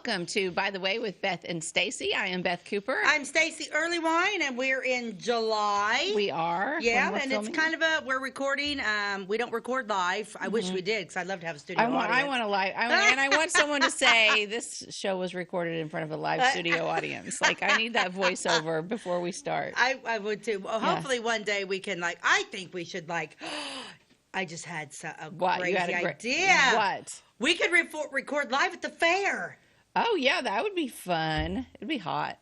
welcome to By the Way with Beth and Stacey. I am Beth Cooper. I'm Stacey Earlywine, and we're in July. We are. Yeah, and filming. It's kind of we're recording. We don't record live. I wish we did, because I'd love to have a studio audience. I want to live. And I want someone to say this show was recorded in front of a live studio audience. Like, I need that voiceover before we start. I would too. Well, hopefully one day we can, I think we should, I just had a crazy idea. What? We could record live at the fair. Oh, yeah, that would be fun. It'd be hot.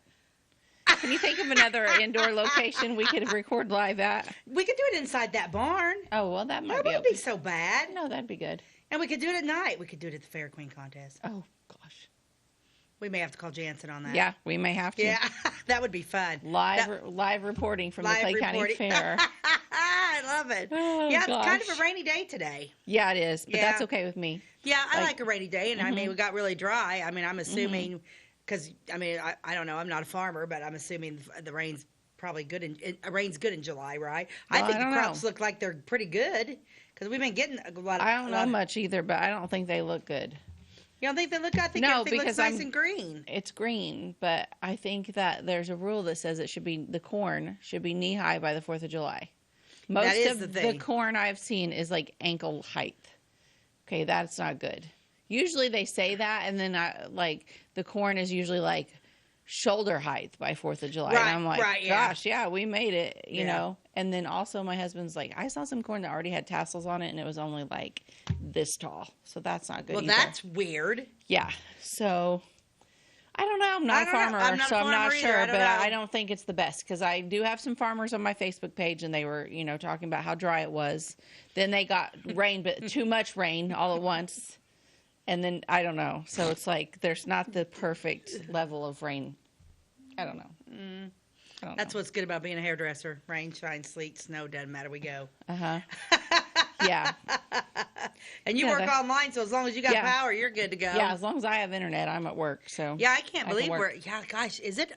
Can you think of another indoor location we could record live at? We could do it inside that barn. Oh, well, that might wouldn't be so bad. No, that'd be good. And we could do it at night. We could do it at the Fair Queen contest. Oh, gosh. We may have to call Jansen on that. Yeah, we may have to. Yeah, that would be fun. Live reporting from the Clay County Fair. I love it. Oh, yeah, gosh. It's kind of a rainy day today. Yeah, it is, but that's okay with me. Yeah, I like a rainy day, and I mean, we got really dry. I mean, I'm assuming, because, I mean, I don't know, I'm not a farmer, but I'm assuming the rain's probably good, rain's good in July, right? Well, I think the crops look like they're pretty good, because we've been getting a lot of... I don't know much either, but I don't think they look good. You don't think they look good? I think everything looks nice and green. It's green, but I think that there's a rule that says the corn should be knee-high by the 4th of July. Most of the corn I've seen is like ankle height. Okay, that's not good. Usually they say that, and then the corn is usually like shoulder height by 4th of July. Right, and I'm like, gosh, yeah, we made it, you know. And then also my husband's like, I saw some corn that already had tassels on it, and it was only like this tall. So that's not good either. That's weird. Yeah. So I don't know. I'm not a farmer, so I'm not sure. But I don't think it's the best, because I do have some farmers on my Facebook page, and they were, talking about how dry it was. Then they got rain, but too much rain all at once. And then, I don't know. So it's like there's not the perfect level of rain. I don't know. That's what's good about being a hairdresser. Rain, shine, sleet, snow, doesn't matter. We go. Uh-huh. Yeah. And you work online, so as long as you got power, you're good to go. Yeah, as long as I have internet, I'm at work. So yeah, I can't believe gosh, is it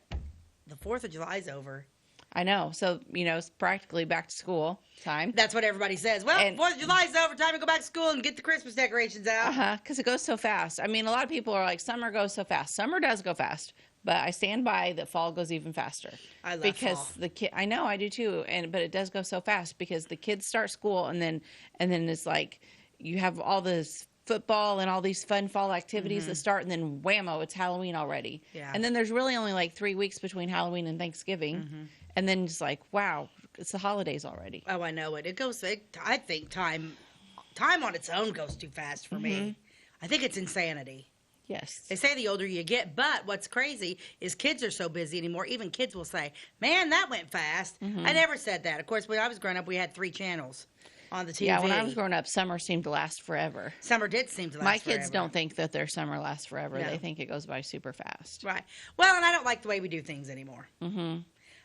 the 4th of July's over? I know. So, it's practically back to school time. That's what everybody says. Well, 4th of July's over, time to go back to school and get the Christmas decorations out. Uh-huh, because it goes so fast. I mean, a lot of people are like, summer goes so fast. Summer does go fast. But I stand by that fall goes even faster. I love fall. I know, I do too. But it does go so fast because the kids start school, and then it's like you have all this football and all these fun fall activities that start, and then whammo, it's Halloween already. Yeah. And then there's really only like 3 weeks between Halloween and Thanksgiving. And then it's like, wow, it's the holidays already. Oh, I know it. I think time on its own goes too fast for me. I think it's insanity. Yes. They say the older you get, but what's crazy is kids are so busy anymore. Even kids will say, man, that went fast. I never said that. Of course, when I was growing up, we had 3 channels on the TV. Yeah, when I was growing up, summer seemed to last forever. Summer did seem to last forever. forever. My kids don't think that their summer lasts forever. No. They think it goes by super fast. Right. Well, and I don't like the way we do things anymore.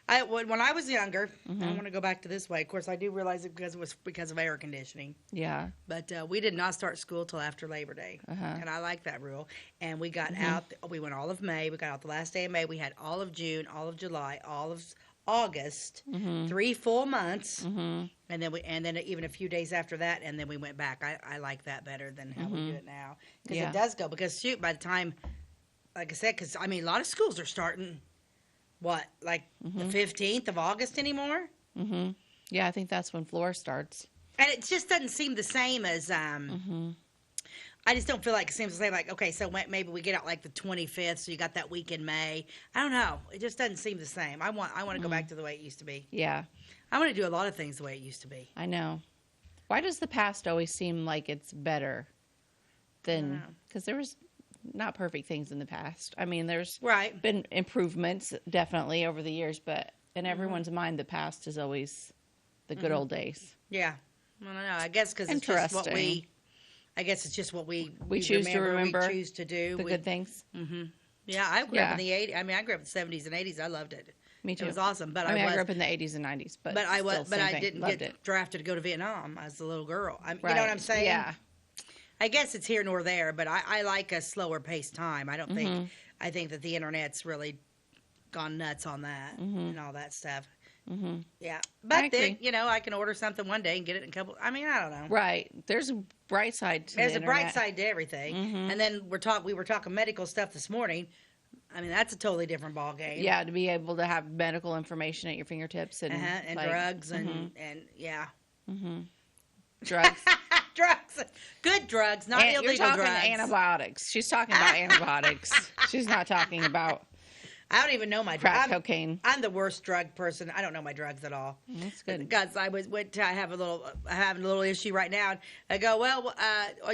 When I was younger, I want to go back to this way. Of course, I do realize it was because of air conditioning. Yeah. But we did not start school till after Labor Day. And I like that rule. And we got out, we went all of May. We got out the last day of May. We had all of June, all of July, all of August, 3 full months. And then even a few days after that, and then we went back. I like that better than how we do it now. Because it does go. Because, shoot, by the time, like I said, because, I mean, a lot of schools are starting... the 15th of August anymore? Yeah, I think that's when floor starts. And it just doesn't seem the same as, I just don't feel like it seems the same. Like, okay, so maybe we get out like the 25th, so you got that week in May. I don't know. It just doesn't seem the same. I want to go back to the way it used to be. Yeah. I want to do a lot of things the way it used to be. I know. Why does the past always seem like it's better than... Because there was... not perfect things in the past. I mean, there's been improvements definitely over the years, but in everyone's mind, the past is always the good old days. Yeah. I don't know. I guess because it's just what we choose to remember. We choose to do. The good things. Yeah, I grew up in the 80s. I mean, I grew up in the 70s and 80s. I loved it. Me too. It was awesome. But I grew up in the 80s and 90s. But I didn't get drafted to go to Vietnam as a little girl. You know what I'm saying? Yeah. I guess it's here nor there, but I like a slower paced time. I think that the internet's really gone nuts on that and all that stuff. Yeah. But then, I can order something one day and get it in a couple. I mean, I don't know. Right. There's a bright side to There's the a bright internet. side to everything. And then we were talking medical stuff this morning. I mean, that's a totally different ball game. Yeah, to be able to have medical information at your fingertips and drugs and yeah. Drugs. Drugs. Good drugs, not illegal drugs. You're talking antibiotics. She's talking about antibiotics. She's not talking about I don't even know my crack cocaine. I'm the worst drug person. I don't know my drugs at all. That's good. Because I have a little issue right now. And I go, well,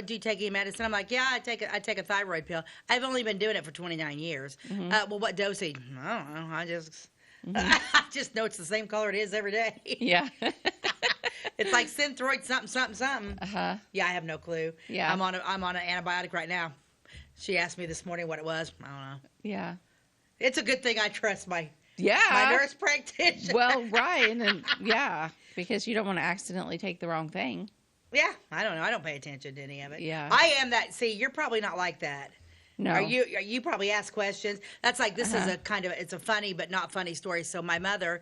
do you take any medicine? I'm like, yeah, I take a thyroid pill. I've only been doing it for 29 years. Well, what dosage? I don't know. I just know it's the same color it is every day. Yeah. It's like Synthroid something. Yeah, I have no clue. Yeah. I'm on an antibiotic right now. She asked me this morning what it was. I don't know. Yeah. It's a good thing I trust my nurse practitioner. Well, right, and because you don't want to accidentally take the wrong thing. Yeah, I don't know. I don't pay attention to any of it. Yeah. I am that. See, you're probably not like that. No. You probably ask questions. That's like, this is it's a funny but not funny story. So my mother,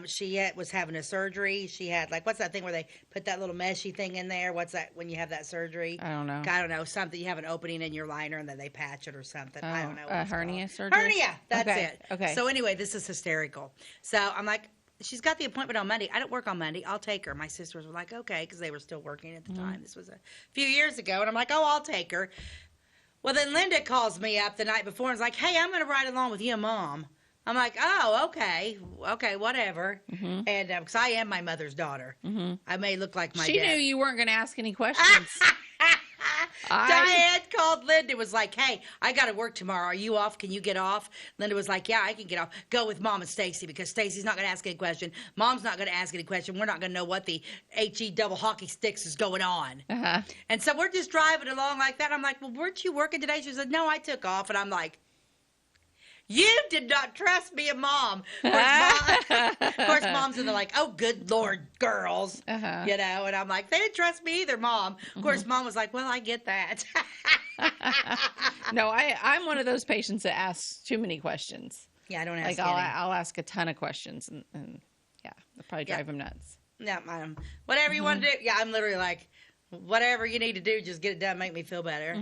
she was having a surgery. She had, like, what's that thing where they put that little meshy thing in there? What's that when you have that surgery? I don't know. Something, you have an opening in your liner and then they patch it or something. I don't know. A hernia surgery? Hernia. That's it. Okay. So anyway, this is hysterical. So I'm like, she's got the appointment on Monday. I don't work on Monday. I'll take her. My sisters were like, okay, because they were still working at the time. This was a few years ago. And I'm like, oh, I'll take her. Well, then Linda calls me up the night before and is like, hey, I'm going to ride along with you and Mom. I'm like, oh, okay, whatever. And because I am my mother's daughter. I may look like my dad. She knew you weren't going to ask any questions. Diane called Linda, was like, hey, I got to work tomorrow. Are you off? Can you get off? Linda was like, yeah, I can get off. Go with Mom and Stacey because Stacey's not going to ask any question. Mom's not going to ask any question. We're not going to know what the HE double hockey sticks is going on. And so we're just driving along like that. I'm like, well, weren't you working today? She said, no, I took off. And I'm like, you did not trust me and Mom. Of course, Mom's in there like, oh, good Lord, girls. And I'm like, they didn't trust me either, Mom. Of course, Mom was like, well, I get that. No, I'm one of those patients that asks too many questions. Yeah, I don't ask any. I'll ask a ton of questions, and I'll probably drive them nuts. Yeah, whatever you want to do. Yeah, I'm literally like, whatever you need to do, just get it done, make me feel better.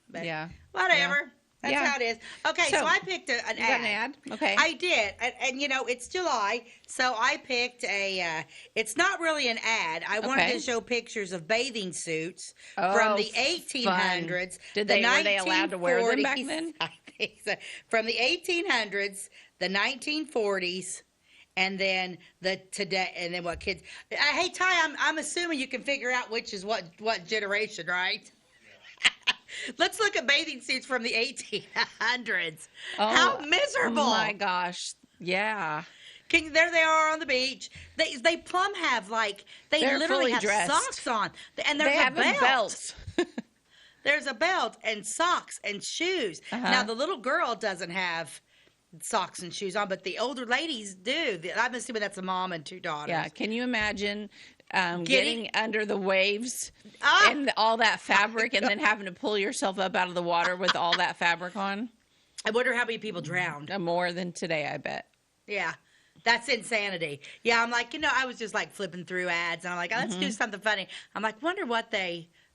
But whatever. Yeah. That's how it is. Okay, so I picked an ad. You got an ad? Okay. I did. And it's July, so I picked it's not really an ad. I wanted to show pictures of bathing suits from the 1800s. Were they allowed to wear them back then? I think so. From the 1800s, the 1940s, and then today, and then what kids. Hey, Ty, I'm assuming you can figure out which is what generation, right? Let's look at bathing suits from the 1800s. How miserable! Oh my gosh! Yeah. There they are on the beach. They plumb have they're literally have dressed. Socks on, and they have a belt. There's a belt and socks and shoes. Now the little girl doesn't have socks and shoes on, but the older ladies do. I'm assuming that's a mom and two daughters. Yeah. Can you imagine? Getting under the waves and all that fabric and then having to pull yourself up out of the water with all that fabric on. I wonder how many people drowned. More than today, I bet. Yeah. That's insanity. Yeah, I'm like, I was just like flipping through ads and I'm like, let's do something funny. I'm like, wonder what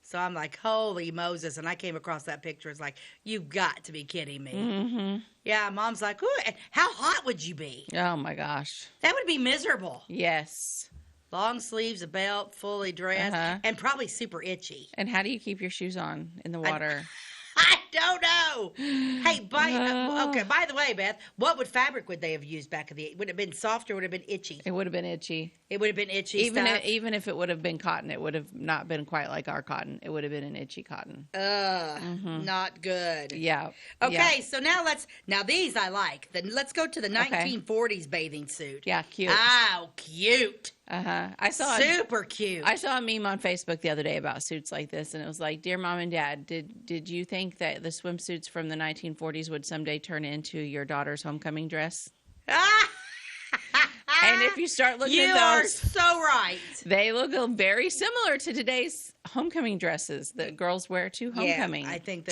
so I'm like, holy Moses. And I came across that picture. It's like, you've got to be kidding me. Yeah, Mom's like, ooh, how hot would you be? Oh my gosh. That would be miserable. Yes. Long sleeves, a belt, fully dressed, and probably super itchy. And how do you keep your shoes on in the water? I don't know. Hey, by the way, Beth, what fabric would they have used back in the? Would it have been soft or would it have been itchy? It would have been itchy. It would have been itchy. Even if it would have been cotton, it would have not been quite like our cotton. It would have been an itchy cotton. Not good. Yeah. Okay, so now these I like. Then let's go to the 1940s bathing suit. Yeah, cute. Oh, cute. Super cute. I saw a meme on Facebook the other day about suits like this, and it was like, "Dear Mom and Dad, did you think that the swimsuits from the 1940s would someday turn into your daughter's homecoming dress?" And if you start looking at those, you are so right. They look very similar to today's homecoming dresses that girls wear to homecoming. Yeah, I think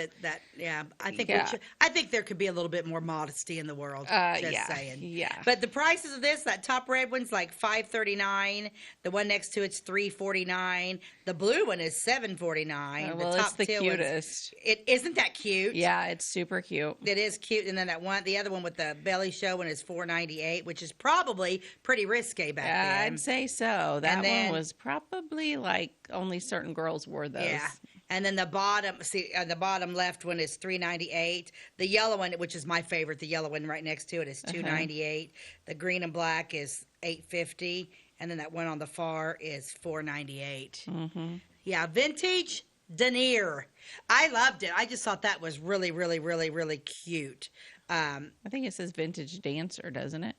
I think there could be a little bit more modesty in the world. Just saying. Yeah. But the prices of this, that top red one's like $5.39. The one next to it's $3.49. The blue one is $7.49. Well, the top it's the cutest. It isn't that cute. Yeah, it's super cute. It is cute. And then the other one with the belly showing is $4.98, which is probably pretty risque back then. I'd say so. That one was probably like only certain girls wore those. Yeah. And then the bottom left one is $3.98. The yellow one, which is my favorite, the yellow one right next to it is $2.98. The green and black is $8.50, and then that one on the far is $4.98. Mm-hmm. Yeah, vintage denier. I loved it. I just thought that was really, really, really, really cute. I think it says vintage dancer, doesn't it?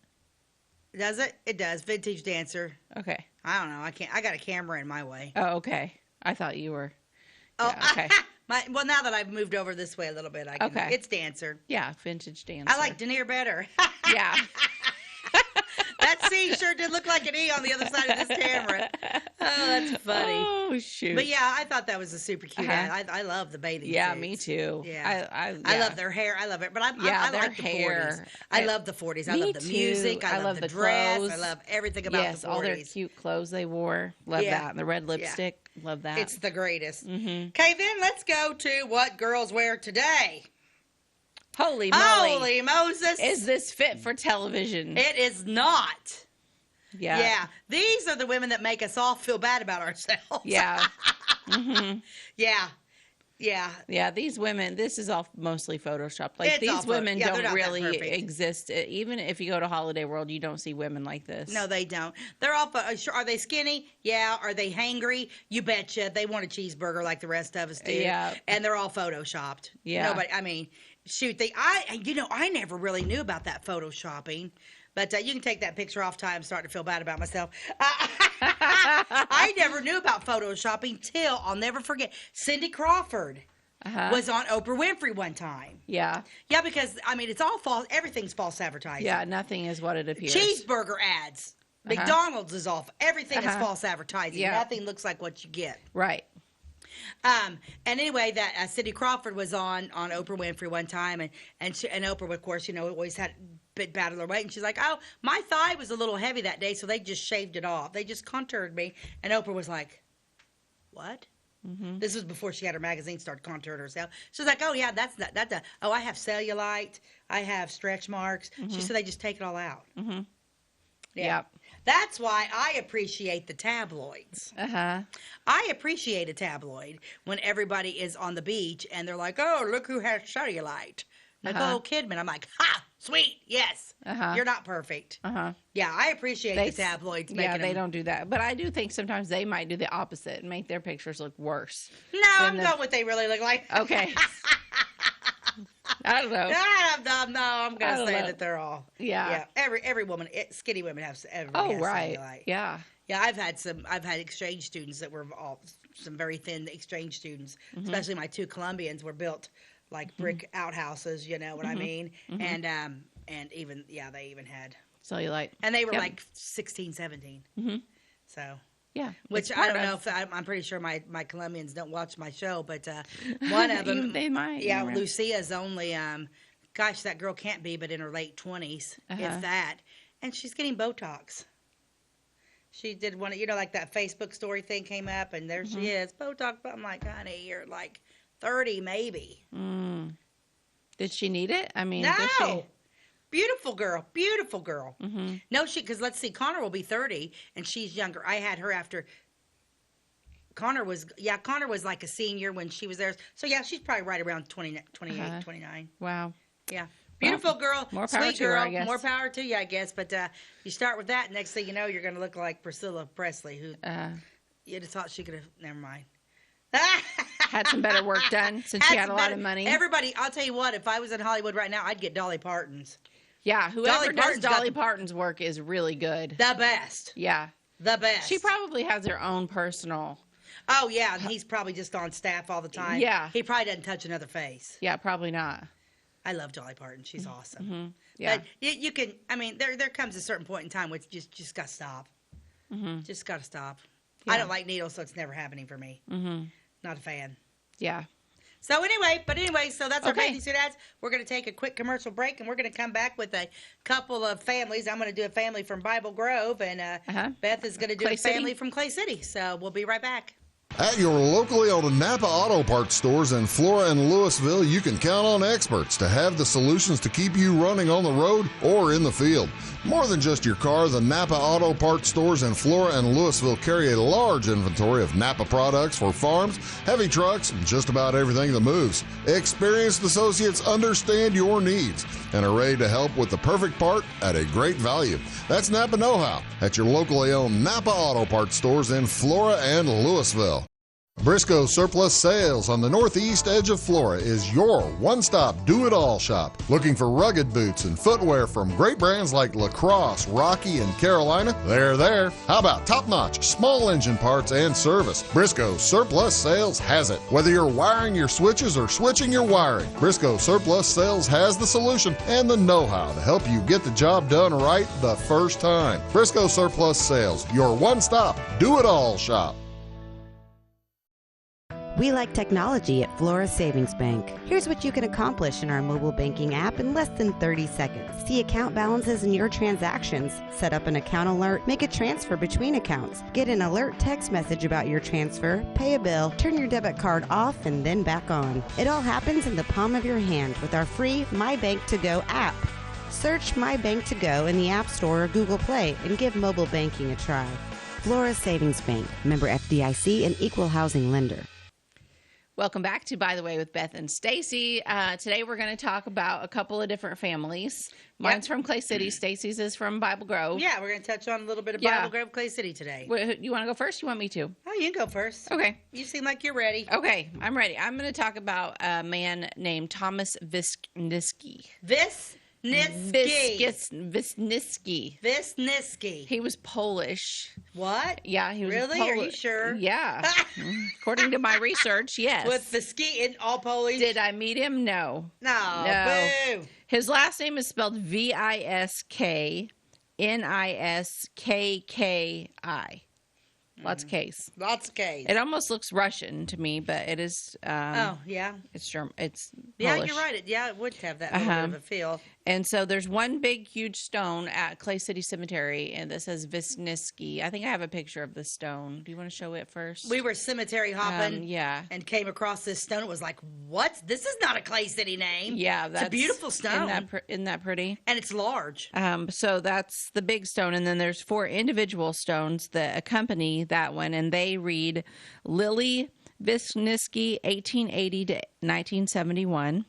Does it? It does. Vintage dancer. Okay. I don't know. I got a camera in my way. Oh, okay. I thought you were. Oh, yeah, okay. Well, now that I've moved over this way a little bit, it's dancer. Yeah, vintage dancer. I like denier better. Yeah. That C sure did look like an E on the other side of this camera. Oh, that's funny. Oh, shoot. But yeah, I thought that was a super cute ad. I love the bathing suits. Yeah, me too. Yeah. I love their hair. I love it. But I like the hair. 40s. I love the 40s. I love the music. I love the dress. Clothes. I love everything about the 40s. Yes, all their cute clothes they wore. Love that. And the red lipstick. Yeah. Love that. It's the greatest. Mm-hmm. Okay, then let's go to what girls wear today. Holy moly. Holy Moses. Is this fit for television? It is not. Yeah. Yeah. These are the women that make us all feel bad about ourselves. Yeah. Mm-hmm. Yeah. Yeah. Yeah, these women, this is all mostly Photoshopped. Like, these women don't really exist. Even if you go to Holiday World, you don't see women like this. No, they don't. They're all, are they skinny? Yeah. Are they hangry? You betcha. They want a cheeseburger like the rest of us do. Yeah. And they're all Photoshopped. Yeah. Nobody, I mean, shoot, I never really knew about that Photoshopping. But you can take that picture off time. I'm starting to feel bad about myself. I never knew about Photoshopping till, I'll never forget, Cindy Crawford was on Oprah Winfrey one time. Yeah. Yeah, because, I mean, it's all false. Everything's false advertising. Yeah, nothing is what it appears. Cheeseburger ads. McDonald's is off. Everything is false advertising. Yeah. Nothing looks like what you get. Right. And anyway, that Cindy Crawford was on Oprah Winfrey one time, and Oprah, of course, always had bit battle her weight, and she's like, "Oh, my thigh was a little heavy that day, so they just shaved it off. They just contoured me." And Oprah was like, "What?" Mm-hmm. This was before she had her magazine start contouring herself. She was like, "Oh yeah, that's I have cellulite, I have stretch marks." Mm-hmm. She said they just take it all out. Mm-hmm. Yeah. Yep. That's why I appreciate the tabloids. I appreciate a tabloid when everybody is on the beach and they're like, "Oh, look who has cellulite." Nicole Kidman. I'm like, "Ha, sweet, yes. You're not perfect." Yeah, I appreciate the tabloids making they don't do that. But I do think sometimes they might do the opposite and make their pictures look worse. No, I'm going what they really look like. Okay. I don't know. No, I'm going to say that they're all. Yeah. Every woman, skinny women have. Oh, right. Cellulite. Yeah. Yeah, I've had exchange students that were all some very thin exchange students, especially my two Colombians were built like brick outhouses, you know what I mean? And even, they even had cellulite. And they were like 16, 17. So. Yeah. Which I don't know if I'm pretty sure my Colombians don't watch my show, but one of them. They might. Yeah, Lucia's only, gosh, that girl can't be but in her late 20s, if that. And she's getting Botox. She did one, like that Facebook story thing came up, and there she is, Botox. But I'm like, honey, you're like 30 maybe. Did she need it? I mean, no. Beautiful girl. No, because let's see, Connor will be 30, and she's younger. I had her after Connor was like a senior when she was there. So, yeah, she's probably right around 28, 29. Wow. Yeah. Beautiful girl. More power sweet to girl. her, I guess. More power to you, I guess. But you start with that, next thing you know, you're going to look like Priscilla Presley, who you just thought she could have, never mind. Had some better work done since she had a lot of money. Everybody, I'll tell you what, if I was in Hollywood right now, I'd get Dolly Parton's. Yeah, whoever does Dolly Parton's work is really good. The best. Yeah. The best. She probably has her own personal. Oh, yeah, and he's probably just on staff all the time. Yeah. He probably doesn't touch another face. Yeah, probably not. I love Dolly Parton. She's awesome. Yeah. But you can, I mean, there comes a certain point in time where you just got to stop. Just got to stop. I don't like needles, so it's never happening for me. Not a fan. Yeah. So so that's our Bathing Suit ads. We're going to take a quick commercial break, and we're going to come back with a couple of families. I'm going to do a family from Bible Grove, and Beth is going to do a family from Clay City. So we'll be right back. At your locally owned Napa Auto Parts stores in Flora and Louisville, you can count on experts to have the solutions to keep you running on the road or in the field. More than just your car, the Napa Auto Parts stores in Flora and Louisville carry a large inventory of Napa products for farms, heavy trucks, and just about everything that moves. Experienced associates understand your needs and are ready to help with the perfect part at a great value. That's Napa Know-How at your locally owned Napa Auto Parts stores in Flora and Louisville. Briscoe Surplus Sales on the northeast edge of Flora is your one-stop do-it-all shop. Looking for rugged boots and footwear from great brands like Lacrosse, Rocky, and Carolina? They're there. How about top-notch small engine parts and service? Briscoe Surplus Sales has it. Whether you're wiring your switches or switching your wiring, Briscoe Surplus Sales has the solution and the know-how to help you get the job done right the first time. Briscoe Surplus Sales, your one-stop do-it-all shop. We like technology at Flora Savings Bank. Here's what you can accomplish in our mobile banking app in less than 30 seconds. See account balances in your transactions, set up an account alert, make a transfer between accounts, get an alert text message about your transfer, pay a bill, turn your debit card off and then back on. It all happens in the palm of your hand with our free My Bank to Go app. Search My Bank to Go in the App Store or Google Play and give mobile banking a try. Flora Savings Bank, member FDIC and equal housing lender. Welcome back to By the Way with Beth and Stacey. Today we're going to talk about a couple of different families. Mine's from Clay City. Stacey's is from Bible Grove. Yeah, we're going to touch on a little bit of Bible Grove, Clay City today. You want to go first? You want me to? Oh, you can go first. Okay. You seem like you're ready. Okay, I'm ready. I'm going to talk about a man named Thomas Viskniskki. Viskniskki. He was Polish. What? Yeah, he was really? Are you sure? Yeah. According to my research, yes. Was the ski in all Polish? Did I meet him? No. No. Boo. His last name is spelled Viskniskki. Lots of K's. Lots of K's. It almost looks Russian to me, but it is. Oh yeah. It's German. It's yeah. Polish. You're right. It would have that little bit of a feel. And so there's one big, huge stone at Clay City Cemetery, and that says Viskniskki. I think I have a picture of the stone. Do you want to show it first? We were cemetery hopping, and came across this stone. It was like, what? This is not a Clay City name. Yeah, it's a beautiful stone. Isn't that pretty? And it's large. So that's the big stone, and then there's 4 individual stones that accompany that one, and they read Lily Viskniskki, 1880 to 1971.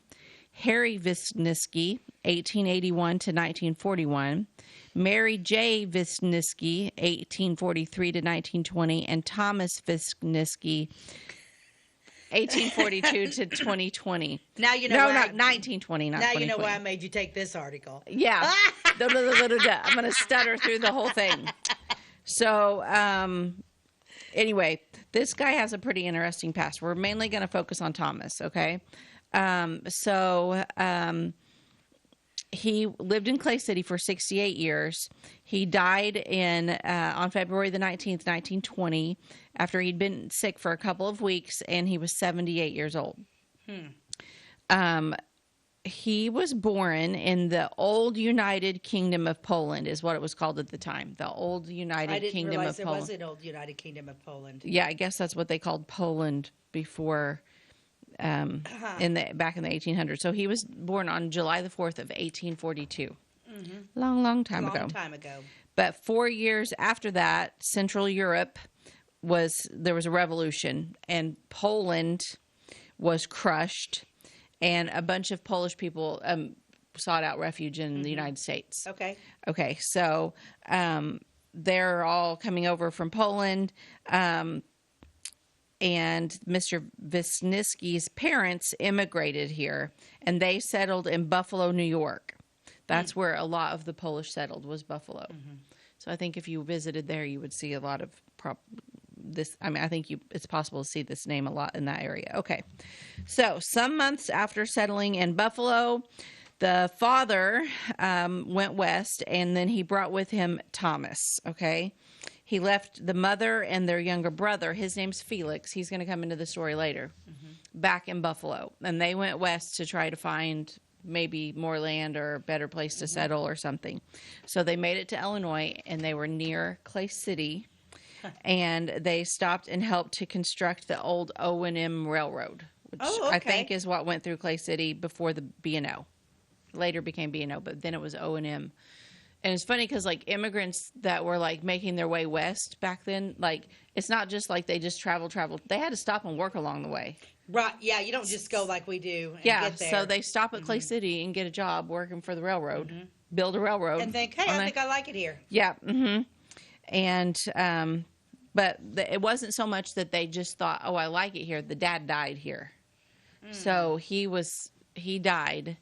Harry Viskniskki, 1881 to 1941, Mary J. Viskniskki, 1843 to 1920, and Thomas Viskniskki, 1842 to 2020. Now you know no, why. not 1920, not now 2020. You know why I made you take this article. Yeah. I'm going to stutter through the whole thing. So, anyway, this guy has a pretty interesting past. We're mainly going to focus on Thomas, okay? He lived in Clay City for 68 years. He died on February the 19th, 1920, after he'd been sick for a couple of weeks, and he was 78 years old. He was born in the Old United Kingdom of Poland, is what it was called at the time. The Old United Kingdom of Poland. I didn't realize there was an Old United Kingdom of Poland. Yeah, I guess that's what they called Poland before... back in the 1800s. So he was born on July the 4th of 1842. Long time ago. But 4 years after that, Central Europe there was a revolution, and Poland was crushed, and a bunch of Polish people sought out refuge in the United States. Okay. So they're all coming over from Poland. And Mr. Viskniskki's parents immigrated here, and they settled in Buffalo, New York. That's where a lot of the Polish settled, was Buffalo. So I think if you visited there, you would see a lot of this. I mean, I think it's possible to see this name a lot in that area. Okay. So some months after settling in Buffalo, The father went west, and then he brought with him Thomas, okay? He left the mother and their younger brother, his name's Felix, he's going to come into the story later, back in Buffalo. And they went west to try to find maybe more land or a better place to settle or something. So they made it to Illinois, and they were near Clay City, and they stopped and helped to construct the old O&M Railroad, which I think is what went through Clay City before the B&O. Later became B&O, but then it was O&M. And it's funny because, like, immigrants that were, like, making their way west back then, like, it's not just like they just traveled. They had to stop and work along the way. Right, yeah, you don't just go like we do and get there. So they stop at Clay City and get a job working for the railroad, build a railroad. And think, hey, I think I like it here. Yeah, And, but it wasn't so much that they just thought, oh, I like it here. The dad died here. So he died.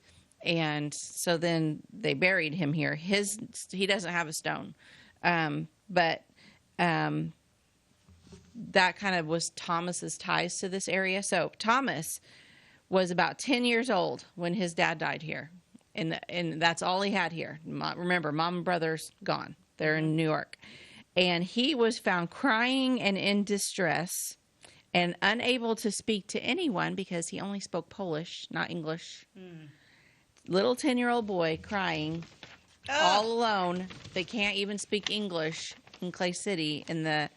And so then they buried him here. He doesn't have a stone. But that kind of was Thomas's ties to this area. So Thomas was about 10 years old when his dad died here. And that's all he had here. Remember, mom and brother's gone. They're in New York. And he was found crying and in distress and unable to speak to anyone because he only spoke Polish, not English. Little 10-year-old boy crying all alone. They can't even speak English in Clay City in the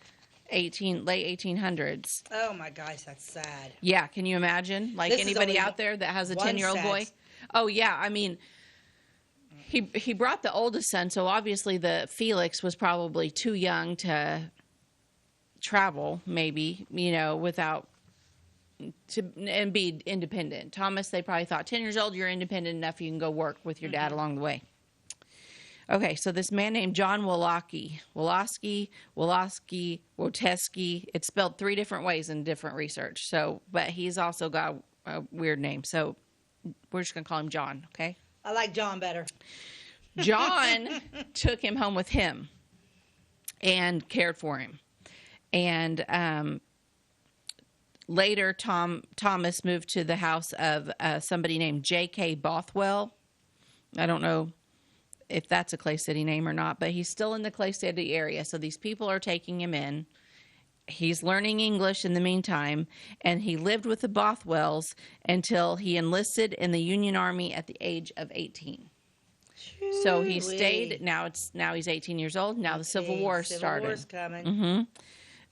late 1800s. Oh my gosh, that's sad. Yeah, can you imagine? Like anybody out there that has a 10-year-old boy? Oh yeah, I mean, he brought the oldest son, so obviously the Felix was probably too young to travel, maybe, and be independent. Thomas, they probably thought 10 years old, you're independent enough, you can go work with your dad along the way. Okay, so this man named John Woloski, Wotesky, it's spelled 3 different ways in different research. So, but he's also got a weird name. So we're just going to call him John, okay? I like John better. John took him home with him and cared for him. And later, Thomas moved to the house of somebody named J.K. Bothwell. I don't know if that's a Clay City name or not, but he's still in the Clay City area. So these people are taking him in. He's learning English in the meantime, and he lived with the Bothwells until he enlisted in the Union Army at the age of 18. So he stayed. Now he's 18 years old. Now the Civil War started. Civil War's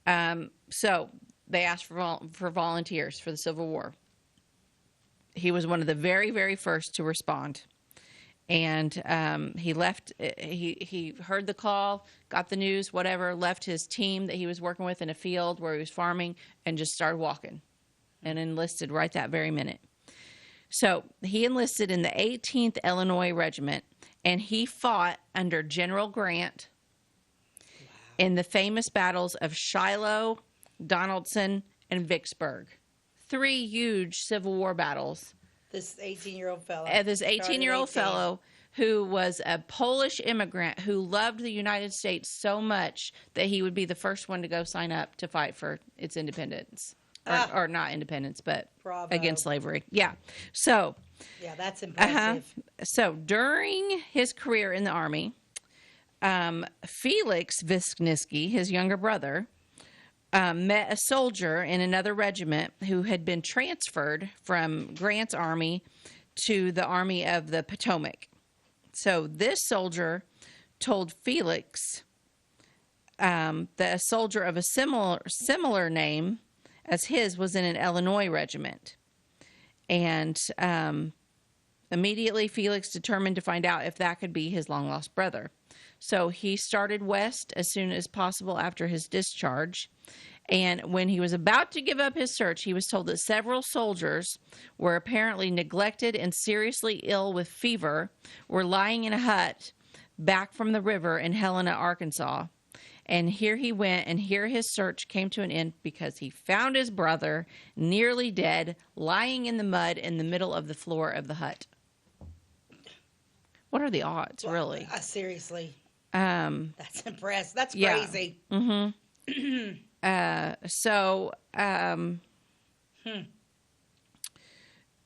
coming. So they asked for volunteers for the Civil War. He was one of the very, very first to respond. And he left. He heard the call, got the news, whatever, left his team that he was working with in a field where he was farming and just started walking and enlisted right that very minute. So he enlisted in the 18th Illinois Regiment, and he fought under General Grant in the famous battles of Shiloh, Donaldson, and Vicksburg. 3 huge Civil War battles. This 18-year-old fellow. This 18-year-old fellow who was a Polish immigrant who loved the United States so much that he would be the first one to go sign up to fight for its independence. Or not independence, but against slavery. Yeah. So. Yeah, that's impressive. So during his career in the Army, Felix Viskniskki, his younger brother, met a soldier in another regiment who had been transferred from Grant's army to the Army of the Potomac. So this soldier told Felix that a soldier of a similar name as his was in an Illinois regiment. And immediately Felix determined to find out if that could be his long-lost brother. So he started west as soon as possible after his discharge. And when he was about to give up his search, he was told that several soldiers were apparently neglected and seriously ill with fever, were lying in a hut back from the river in Helena, Arkansas. And here he went, and here his search came to an end because he found his brother nearly dead, lying in the mud in the middle of the floor of the hut. What are the odds, really? Seriously. That's impressive. That's crazy. Yeah.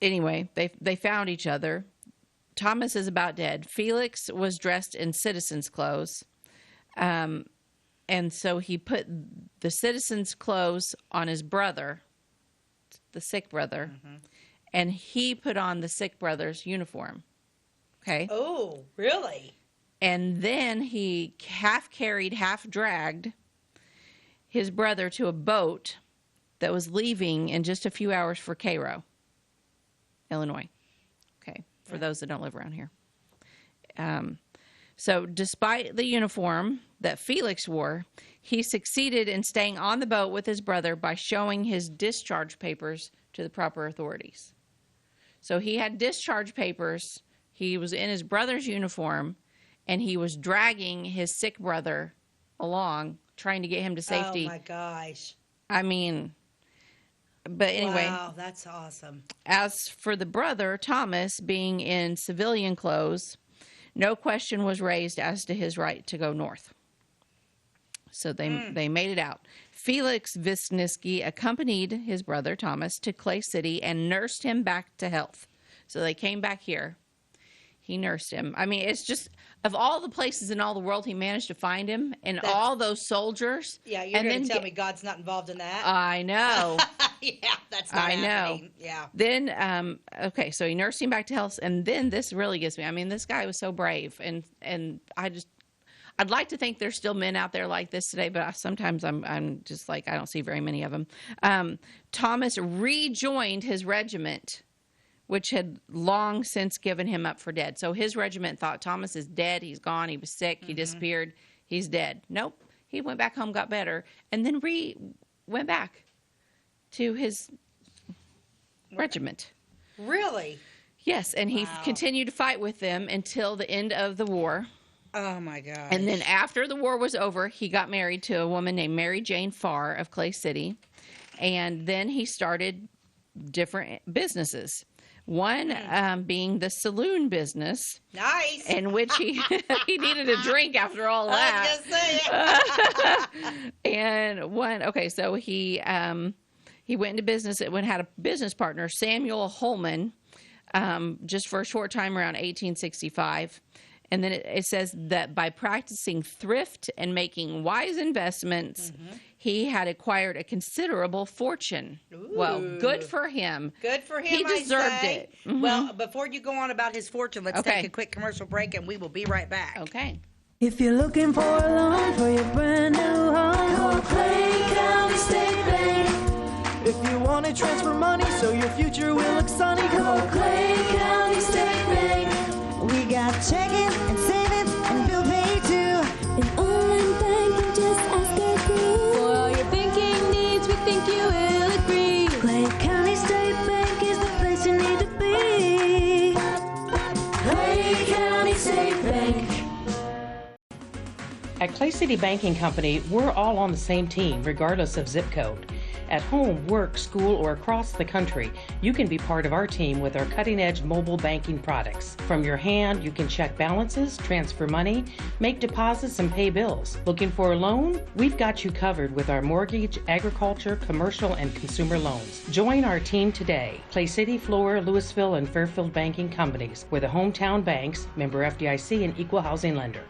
Anyway, they found each other. Thomas is about dead. Felix was dressed in citizen's clothes. And so he put the citizen's clothes on his brother, the sick brother, and he put on the sick brother's uniform. Okay. Oh, really? And then he half carried, half dragged his brother to a boat that was leaving in just a few hours for Cairo, Illinois. Okay, for those that don't live around here. So despite the uniform that Felix wore, he succeeded in staying on the boat with his brother by showing his discharge papers to the proper authorities. So he had discharge papers. He was in his brother's uniform, and he was dragging his sick brother along, trying to get him to safety. Oh, my gosh. I mean, but anyway. Wow, that's awesome. As for the brother, Thomas, being in civilian clothes, no question was raised as to his right to go north. So they made it out. Felix Viskniskki accompanied his brother, Thomas, to Clay City and nursed him back to health. So they came back here. He nursed him. I mean, it's just, of all the places in all the world, he managed to find him, and all those soldiers. Yeah, you're going to tell me God's not involved in that? I know. Yeah, that's not happening. Know. Yeah. Then, okay, so he nursed him back to health, and then this really gets me. I mean, this guy was so brave, and I'd like to think there's still men out there like this today, but sometimes I'm just like, I don't see very many of them. Thomas rejoined his regiment, which had long since given him up for dead. So his regiment thought Thomas is dead. He's gone. He was sick. He disappeared. He's dead. Nope. He went back home, got better, and then went back to his regiment. Really? Yes, and he continued to fight with them until the end of the war. Oh, my God. And then after the war was over, he got married to a woman named Mary Jane Farr of Clay City, and then he started different businesses. One being the saloon business. Nice. In which he needed a drink after all that. I was just saying. And so he went into business. It had a business partner, Samuel Holman, just for a short time around 1865. And then it says that by practicing thrift and making wise investments, he had acquired a considerable fortune. Ooh. Well, good for him. Good for him, He deserved it. Well, before you go on about his fortune, let's take a quick commercial break, and we will be right back. Okay. If you're looking for a loan for your brand new home, call Clay County State Bank. If you want to transfer money so your future will look sunny, call Clay County State Bank. We got checking and savings and bill pay too. An online banking, just ask our crew. For all your banking needs, we think you will agree. Clay County State Bank is the place you need to be. Clay County State Bank. At Clay City Banking Company, we're all on the same team, regardless of zip code. At home, work, school, or across the country, you can be part of our team with our cutting-edge mobile banking products. From your hand, you can check balances, transfer money, make deposits, and pay bills. Looking for a loan? We've got you covered with our mortgage, agriculture, commercial, and consumer loans. Join our team today. Clay City, Flora, Louisville, and Fairfield Banking Companies. We're the hometown banks, member FDIC, and equal housing lender.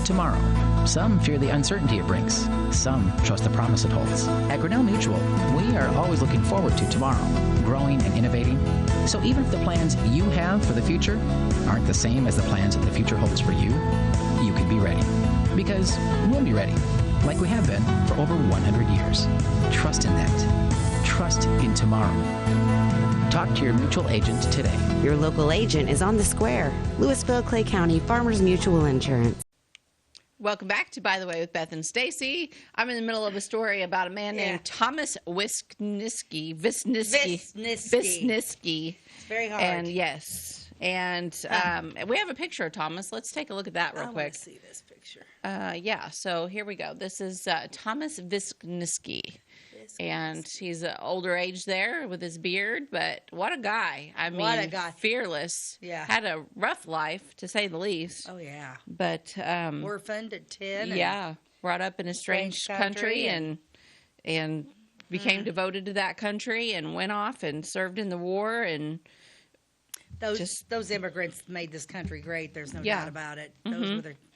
Tomorrow. Some fear the uncertainty it brings. Some trust the promise it holds. At Grinnell Mutual, we are always looking forward to tomorrow, growing and innovating. So even if the plans you have for the future aren't the same as the plans that the future holds for you, you can be ready. Because we'll be ready, like we have been for over 100 years. Trust in that. Trust in tomorrow. Talk to your mutual agent today. Your local agent is on the square. Louisville, Clay County, Farmers Mutual Insurance. Welcome back to By the Way with Beth and Stacey. I'm in the middle of a story about a man named Thomas Viskniskki. Viskniskki. It's very hard. And yes. And we have a picture of Thomas. Let's take a look at that real quick. I want to see this picture. Yeah, so here we go. This is Thomas Viskniskki. And he's an older age there with his beard, but what a guy. I mean, what a guy. Fearless. Yeah. Had a rough life, to say the least. Oh, yeah. But orphaned at 10. Yeah. Brought up in a strange country and became devoted to that country and went off and served in the war. And those immigrants made this country great. There's no doubt about it.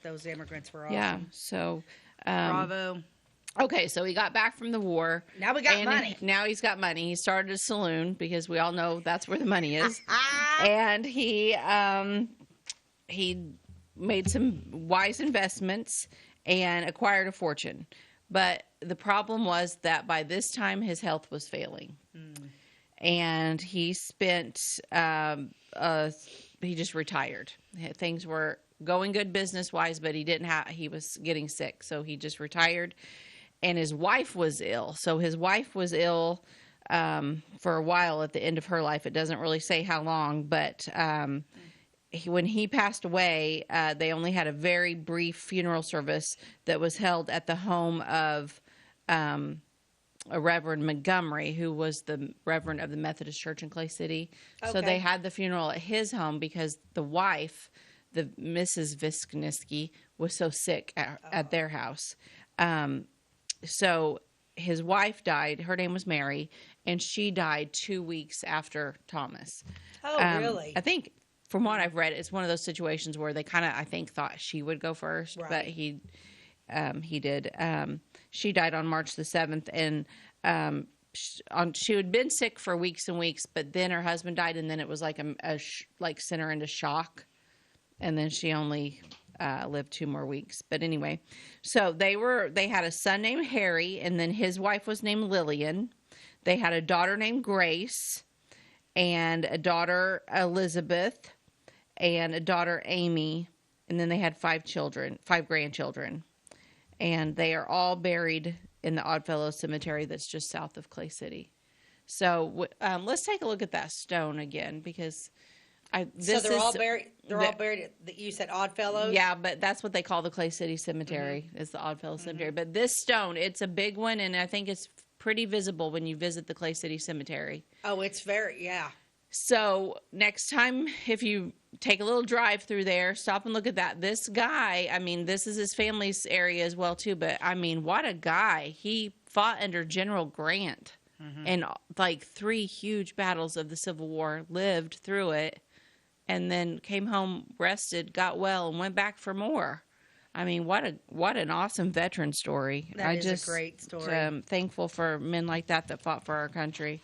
Those immigrants were awesome. Yeah. So, bravo. Okay, so he got back from the war. Now we got money. Now he's got money. He started a saloon because we all know that's where the money is. And he made some wise investments and acquired a fortune. But the problem was that by this time his health was failing. And he spent he just retired. Things were going good business-wise, but he was getting sick, so he just retired. And his wife was ill. So his wife was ill for a while at the end of her life. It doesn't really say how long, but when he passed away, they only had a very brief funeral service that was held at the home of a Reverend Montgomery, who was the Reverend of the Methodist Church in Clay City. Okay. So they had the funeral at his home because the wife, the Mrs. Viskniskki, was so sick at their house. So his wife died. Her name was Mary, and she died 2 weeks after Thomas. Oh, really? I think, from what I've read, it's one of those situations where they kind of, I think, thought she would go first, right. But he did. She died on March the 7th, and she had been sick for weeks and weeks, but then her husband died, and then it was like sent her into shock, and then she only lived 2 more weeks. But anyway, so they had a son named Harry, and then his wife was named Lillian. They had a daughter named Grace, and a daughter Elizabeth, and a daughter Amy, and then they had 5 grandchildren. And they are all buried in the Oddfellows Cemetery that's just south of Clay City. So let's take a look at that stone again, because all buried. They're all buried. You said Oddfellows. Yeah, but that's what they call the Clay City Cemetery. Is the Oddfellows Cemetery. But this stone, it's a big one, and I think it's pretty visible when you visit the Clay City Cemetery. Oh, it's yeah. So next time, if you take a little drive through there, stop and look at that. This guy, I mean, this is his family's area as well, too. But, I mean, what a guy. He fought under General Grant in, 3 huge battles of the Civil War, lived through it, and then came home, rested, got well, and went back for more. I mean, what an awesome veteran story. That is a great story. I'm thankful for men like that fought for our country.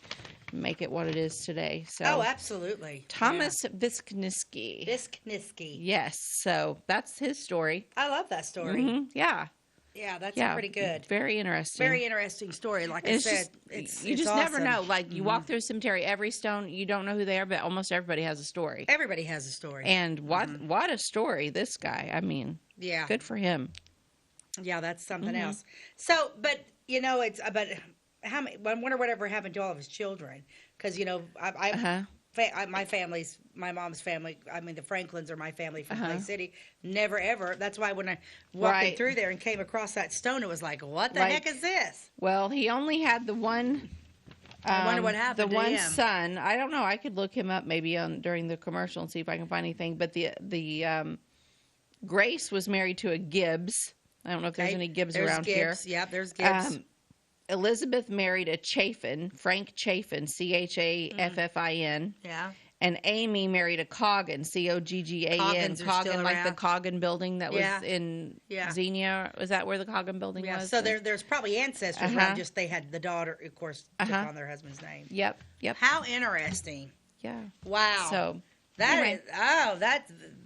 Make it what it is today. So, oh, absolutely. Thomas Viskniskki. Viskniskki. Yes. So that's his story. I love that story. Mm-hmm. Yeah. Yeah, that's pretty good. Very interesting. Very interesting story. Like I said, you just never know. Like you walk through a cemetery, every stone, you don't know who they are, but almost everybody has a story. Everybody has a story. And what a story, this guy. I mean, yeah, good for him. Yeah, that's something else. So, but it's about. I wonder whatever happened to all of his children, because my mom's family. I mean, the Franklins are my family from Clay City. Never ever. That's why when I walked through there and came across that stone, it was like, what the heck is this? Well, he only had the one. I wonder what happened. The one son. I don't know. I could look him up maybe during the commercial and see if I can find anything. But the Grace was married to a Gibbs. I don't know if there's any Gibbs around here. Yeah, there's Gibbs. Elizabeth married a Chafin, Frank Chafin, Chaffin. Yeah. And Amy married a Coggin, Coggin, Coggin, like the Coggin building that was in Xenia. Was that where the Coggin building was? So there's probably ancestors around, just they had the daughter, of course, took on their husband's name. Yep. How interesting. Yeah. Wow. So that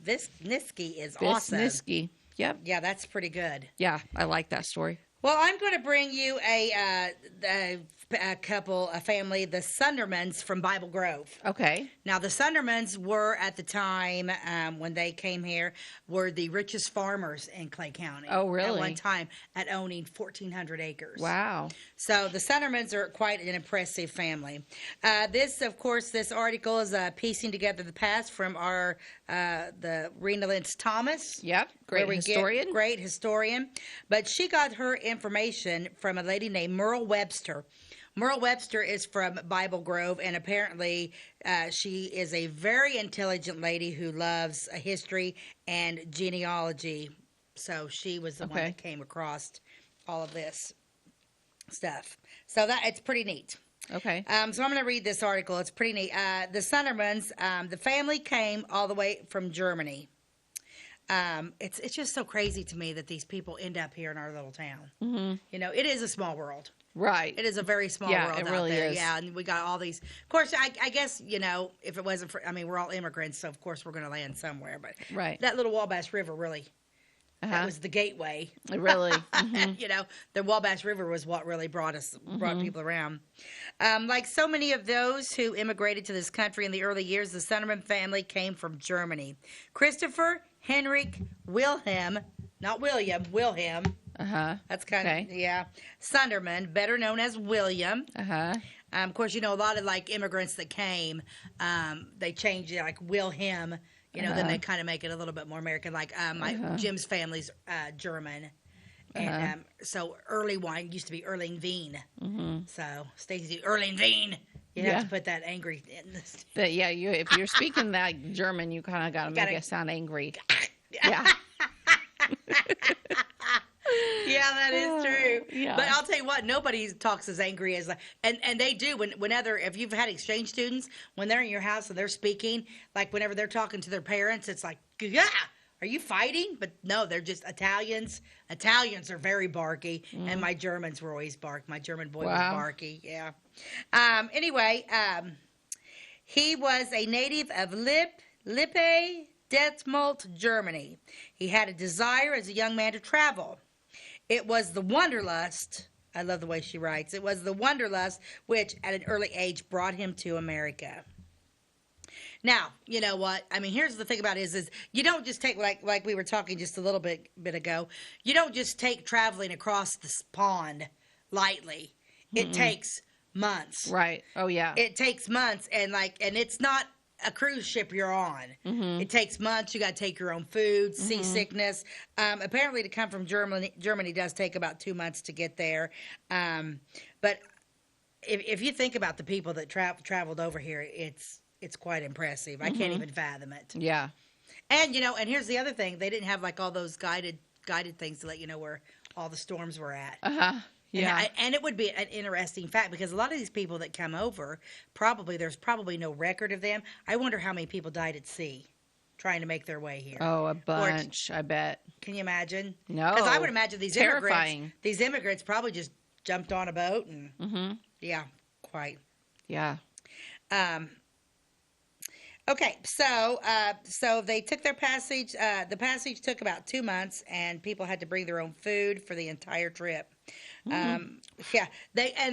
Viskniskki is awesome. Viskniskki. Yep. Yeah, that's pretty good. Yeah, I like that story. Well, I'm going to bring you a family, the Suntermans from Bible Grove. Okay. Now, the Suntermans were, at the time when they came here, were the richest farmers in Clay County. Oh, really? At one time, at owning 1,400 acres. Wow. So the Suntermans are quite an impressive family. This article is piecing together the past from the Rena Lynch Thomas. Yep. Great historian. But she got her information from a lady named Merle Webster. Merle Webster is from Bible Grove, and apparently she is a very intelligent lady who loves history and genealogy. So she was the one that came across all of this stuff. So it's pretty neat. Okay. So I'm going to read this article. It's pretty neat. The Suntermans, the family came all the way from Germany. It's just so crazy to me that these people end up here in our little town. Mm-hmm. You know, it is a small world. Right. It is a very small world it out really there. is. Yeah, and we got all these. Of course, I guess, you know, if it wasn't for, I mean, we're all immigrants, so of course we're going to land somewhere. But right. that little Wabash River really, that was the gateway. Really. Mm-hmm. You know, the Wabash River was what really brought people around. Like so many of those who immigrated to this country in the early years, the Sunterman family came from Germany. Christopher, Henrik, Wilhelm, not William, Wilhelm. That's kind of, yeah. Sunterman, better known as William. Of course, you know, a lot of like immigrants that came, they changed it, like Wilhelm, you know, then they kind of make it a little bit more American. Like Jim's family's German. And so early wine used to be Erling-Veen. So Stacey, Erling-Veen. You have to put that angry in this. But yeah, if you're speaking that German, you kind of got to make it sound angry. Yeah. Yeah, that is true. Yeah. But I'll tell you what, nobody talks as angry as and they do whenever if you've had exchange students, when they're in your house and they're speaking, like whenever they're talking to their parents, it's like, yeah, are you fighting? But no, they're just Italians. Italians are very barky, and my Germans were always bark. My German boy was barky. Yeah. Anyway, he was a native of Lippe, Detmold, Germany. He had a desire as a young man to travel. It was the wanderlust, I love the way she writes, it was the wanderlust which at an early age brought him to America. Now, you know what? I mean, here's the thing about it is you don't just take, like we were talking just a little bit ago, you don't just take traveling across this pond lightly. It takes months. Right. Oh, yeah. It takes months, and it's not a cruise ship you're on. It takes months. You got to take your own food, seasickness. Apparently, to come from Germany does take about 2 months to get there. But if you think about the people that traveled over here, it's quite impressive. I can't even fathom it. Yeah. And you know, and here's the other thing: they didn't have like all those guided things to let you know where all the storms were at. Yeah. And it would be an interesting fact because a lot of these people that come over, there's probably no record of them. I wonder how many people died at sea trying to make their way here. Oh, a bunch, I bet. Can you imagine? No. Because I would imagine these Terrifying. immigrants probably just jumped on a boat and, yeah, quite. Yeah. Okay, so they took their passage. The passage took about 2 months, and people had to bring their own food for the entire trip. Yeah,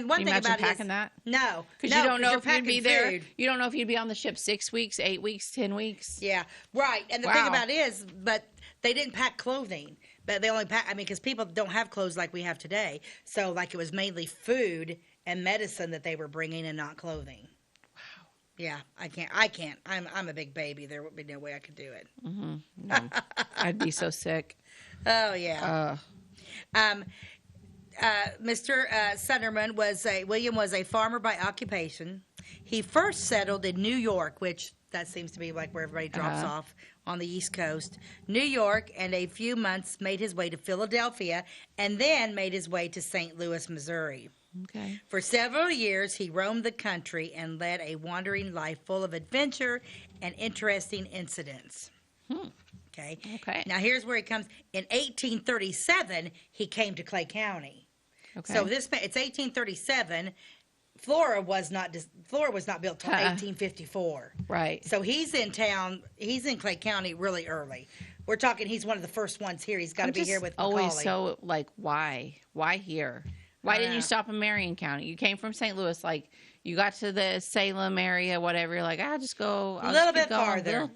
one thing about packing that? No, because you don't know if you'd be there. You don't know if you'd be on the ship 6 weeks, 8 weeks, 10 weeks. Yeah, right. And the thing about it is, but they didn't pack clothing. But they only pack. I mean, because people don't have clothes like we have today. So, like, it was mainly food and medicine that they were bringing, and not clothing. Wow. Yeah, I can't. I'm a big baby. There would be no way I could do it. No. I'd be so sick. Oh yeah. Mr. Sunterman William was a farmer by occupation. He first settled in New York, which that seems to be like where everybody drops off on the East Coast. New York, and a few months made his way to Philadelphia, and then made his way to St. Louis, Missouri. Okay. For several years, he roamed the country and led a wandering life full of adventure and interesting incidents. Okay. Now, here's where he comes. In 1837, he came to Clay County. Okay. So it's 1837. Flora was not built till 1854. Right. So he's in town. He's in Clay County really early. We're talking. He's one of the first ones here. He's got to be here with Macaulay. Always so like why here? Why didn't you stop in Marion County? You came from St. Louis, like you got to the Salem area, whatever. You're like, I'll just go a little bit farther.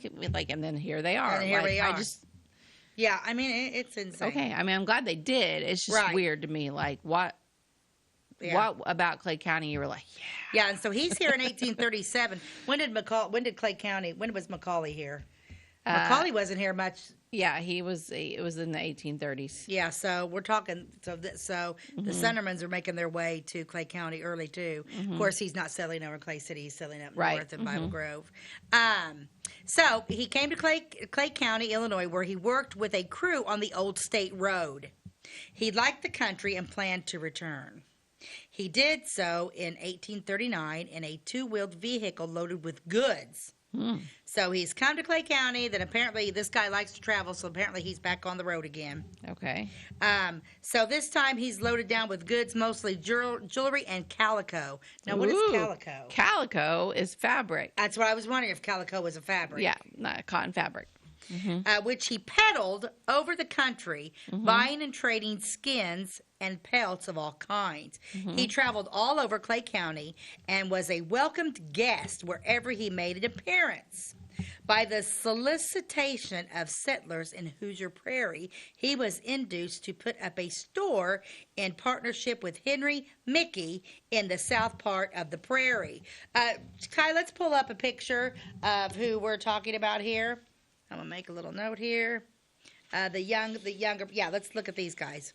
And then here they are. And here we are. Yeah, I mean, it's insane. Okay, I mean, I'm glid they did. It's just weird to me. Like, what about Clay County? You were like, yeah. And so he's here in 1837. When was Macaulay here? Macaulay wasn't here much. Yeah, it was in the 1830s. Yeah, so we're talking. So the Suntermans are making their way to Clay County early too. Of course, he's not settling over in Clay City. He's settling up north in Bible Grove. So he came to Clay County, Illinois, where he worked with a crew on the old state road. He liked the country and planned to return. He did so in 1839 in a two-wheeled vehicle loaded with goods. So he's come to Clay County. Then apparently this guy likes to travel, so apparently he's back on the road again. Okay. So this time he's loaded down with goods, mostly jewelry and calico. Now, what is calico? Calico is fabric. That's what I was wondering, if calico was a fabric. Yeah, not cotton fabric. Which he peddled over the country, buying and trading skins and pelts of all kinds. He traveled all over Clay County and was a welcomed guest wherever he made an appearance. By the solicitation of settlers in Hoosier Prairie, he was induced to put up a store in partnership with Henry Mickey in the south part of the prairie. Kai, let's pull up a picture of who we're talking about here. I'm going to make a little note here. The younger, let's look at these guys.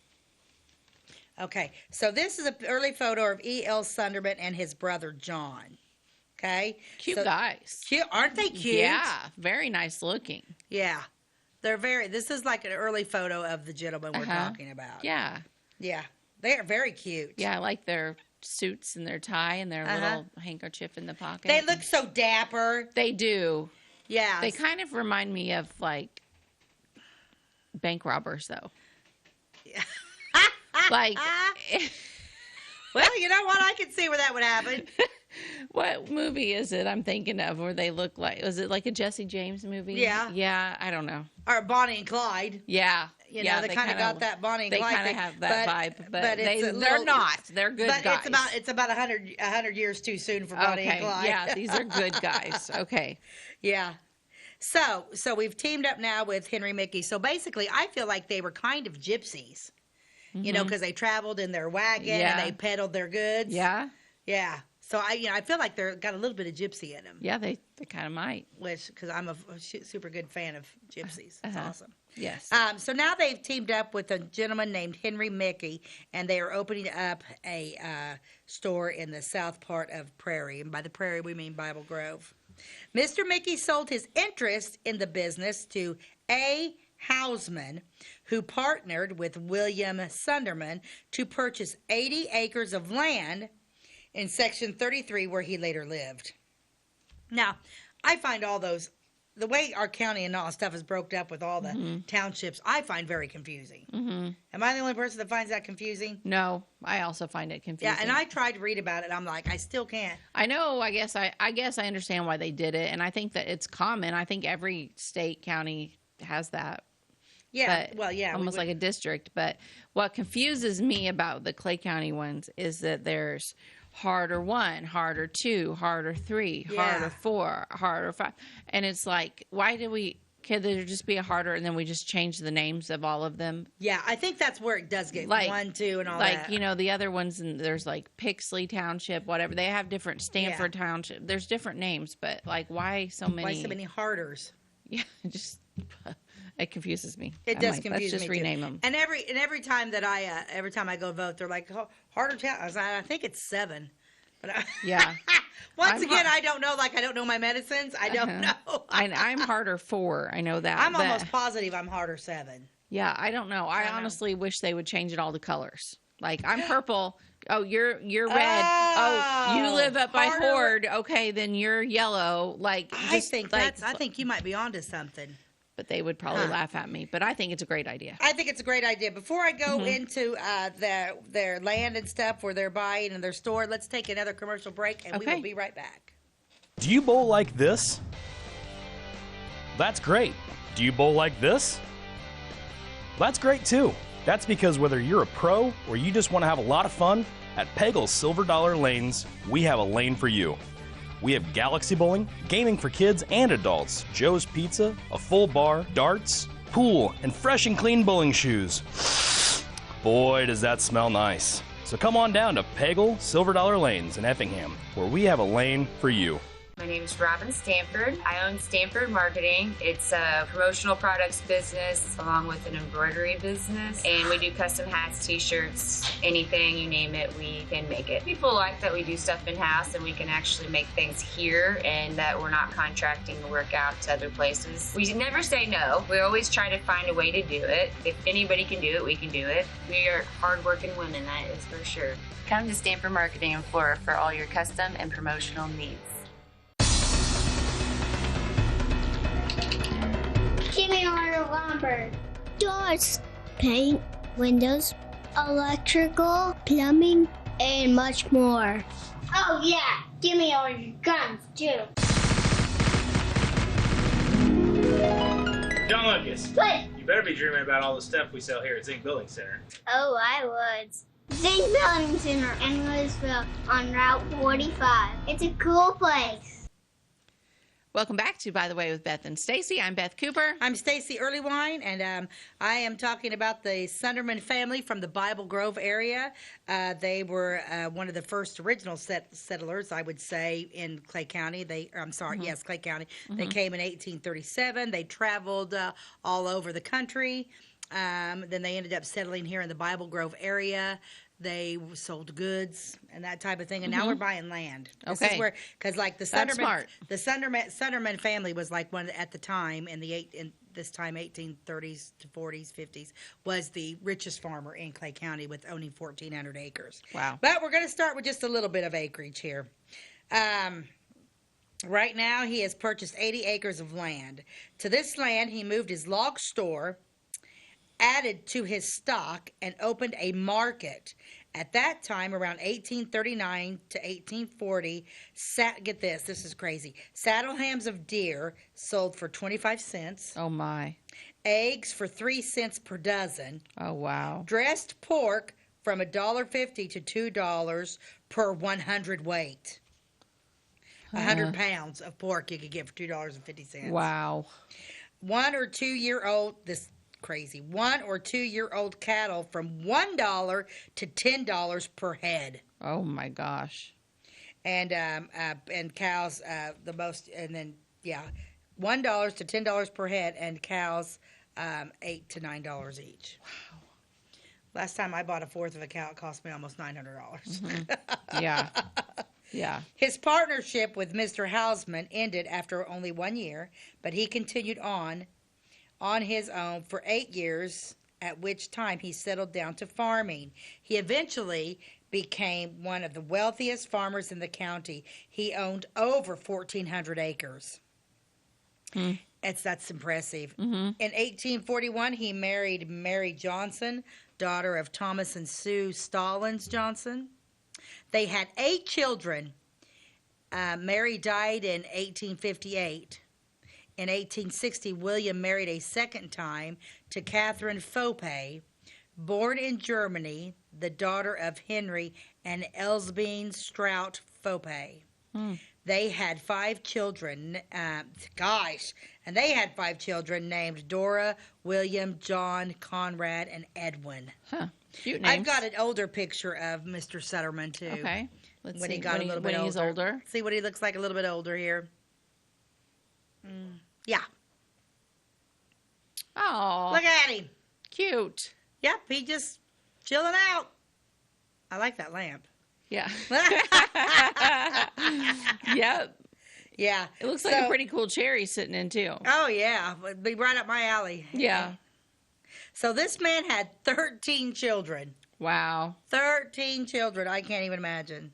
Okay, so this is an early photo of E.L. Sunterman and his brother John. Okay? Cute guys. Cute, aren't they cute? Yeah, very nice looking. Yeah. This is like an early photo of the gentleman we're talking about. Yeah. Yeah, they are very cute. Yeah, I like their suits and their tie and their little handkerchief in the pocket. They look so dapper. They do. Yeah. They kind of remind me of, like, bank robbers, though. Like, well, you know what? I can see where that would happen. What movie is it I'm thinking of where they look like? Was it like a Jesse James movie? Yeah. Yeah, I don't know. Or Bonnie and Clyde. Yeah. You know, they kind of got that Bonnie and Clyde. They kind of have that vibe, but they're not. They're good guys. But it's about 100 years too soon for Bonnie and Clyde. Yeah, these are good guys. Okay. Yeah. So we've teamed up now with Henry Mickey. So basically, I feel like they were kind of gypsies, you know, because they traveled in their wagon and they peddled their goods. Yeah. Yeah. So I feel like they're got a little bit of gypsy in them. Yeah, they kind of might. Because I'm a super good fan of gypsies. It's awesome. Yes. So now they've teamed up with a gentleman named Henry Mickey, and they are opening up a store in the south part of Prairie. And by the Prairie, we mean Bible Grove. Mr. Mickey sold his interest in the business to A. Hausman, who partnered with William Sunterman to purchase 80 acres of land in Section 33, where he later lived. Now, I find all those, the way our county and all stuff is broken up with all the townships, I find very confusing. Am I the only person that finds that confusing? No, I also find it confusing. Yeah, and I tried to read about it. I'm like, I still can't. I know. I guess I understand why they did it, and I think that it's common. I think every state, county has that. Yeah, almost like a district. But what confuses me about the Clay County ones is that there's harder 1, harder 2, harder 3, harder 4, harder 5. And it's like, can there just be a harder and then we just change the names of all of them? Yeah, I think that's where it does get 1, 2, and all that. Like, you know, the other ones, and there's like Pixley Township, whatever. They have different Stanford Township. There's different names, but like, why so many? Why so many harders? Yeah, it confuses me. It does confuse me. Let's just rename them. And every time that every time I go vote, they're like, harder town. I think it's 7. But once again, I don't know. Like, I don't know my medicines. I don't know. I'm harder 4. I know that. I'm almost positive I'm harder 7. Yeah, I don't know. I honestly wish they would change it all to colors. Like, I'm purple. Oh, you're red. Oh, you live up by Horde. Okay, then you're yellow. Like, I think you might be onto something. But they would probably laugh at me. But I think it's a great idea. I think it's a great idea. Before I go into their land and stuff where they're buying and their store, let's take another commercial break, and we will be right back. Do you bowl like this? That's great. Do you bowl like this? That's great too. That's because whether you're a pro or you just want to have a lot of fun, at Peggle's Silver Dollar Lanes, we have a lane for you. We have galaxy bowling, gaming for kids and adults, Joe's Pizza, a full bar, darts, pool, and fresh and clean bowling shoes. Boy, does that smell nice. So come on down to Peggle Silver Dollar Lanes in Effingham, where we have a lane for you. My name is Robin Stanford. I own Stanford Marketing. It's a promotional products business along with an embroidery business. And we do custom hats, t-shirts, anything, you name it, we can make it. People like that we do stuff in-house and we can actually make things here and that we're not contracting the work out to other places. We never say no. We always try to find a way to do it. If anybody can do it, we can do it. We are hardworking women, that is for sure. Come to Stanford Marketing in Flora for all your custom and promotional needs. Jimmy order lumber, doors, paint, windows, electrical, plumbing, and much more. Oh yeah, Jimmy ordered guns too. John Lucas. What? You better be dreaming about all the stuff we sell here at Zink Building Center. Oh, I would. Zink Building Center in Louisville on Route 45. It's a cool place. Welcome back to By the Way with Beth and Stacey. I'm Beth Cooper. I'm Stacey Earlywine, and I am talking about the Sunterman family from the Bible Grove area. They were one of the first original settlers, I would say, in Clay County. Clay County. They came in 1837. They traveled all over the country. Then they ended up settling here in the Bible Grove area. They sold goods and that type of thing, and now we're buying land. This is where, because like the Sunterman family was like one at the time in 1830s to 40s, 50s, was the richest farmer in Clay County with owning 1,400 acres. Wow! But we're going to start with just a little bit of acreage here. Right now, he has purchased 80 acres of land. To this land, he moved his log store, added to his stock, and opened a market. At that time, around 1839 to 1840, get this is crazy. Saddle hams of deer sold for 25 cents. Oh, my. Eggs for 3 cents per dozen. Oh, wow. Dressed pork from $1.50 to $2 per 100 weight. 100 pounds of pork you could get for $2.50. Wow. 1 or 2 year old, crazy. 1 or 2 year old cattle from $1 to $10 per head. Oh my gosh. And cows the most, and then $1 to $10 per head, and cows $8 to $9 each. Wow. Last time I bought a fourth of a cow, it cost me almost $900. Yeah. Yeah. His partnership with Mr. Hausman ended after only 1 year, but he continued on his own for 8 years, at which time he settled down to farming. He eventually became one of the wealthiest farmers in the county. He owned over 1,400 acres. That's impressive. In 1841, he married Mary Johnson, daughter of Thomas and Sue Stallings Johnson. They had 8 children. Mary died in 1858. In 1860, William married a second time to Catherine Fope, born in Germany, the daughter of Henry and Elsbine Strout Fope. They had 5 children. And they had 5 children named Dora, William, John, Conrad, and Edwin. Huh. Cute names. I've got an older picture of Mr. Sunterman, too. Okay. Let's see. He got a little bit older. He's older. See what he looks like a little bit older here. Yeah. Oh. Look at him. Cute. Yep, he just chilling out. I like that lamp. Yeah. Yep. Yeah. It looks like a pretty cool chair he's sitting in, too. Oh, yeah. It'd be right up my alley. Yeah. So this man had 13 children. Wow. 13 children. I can't even imagine.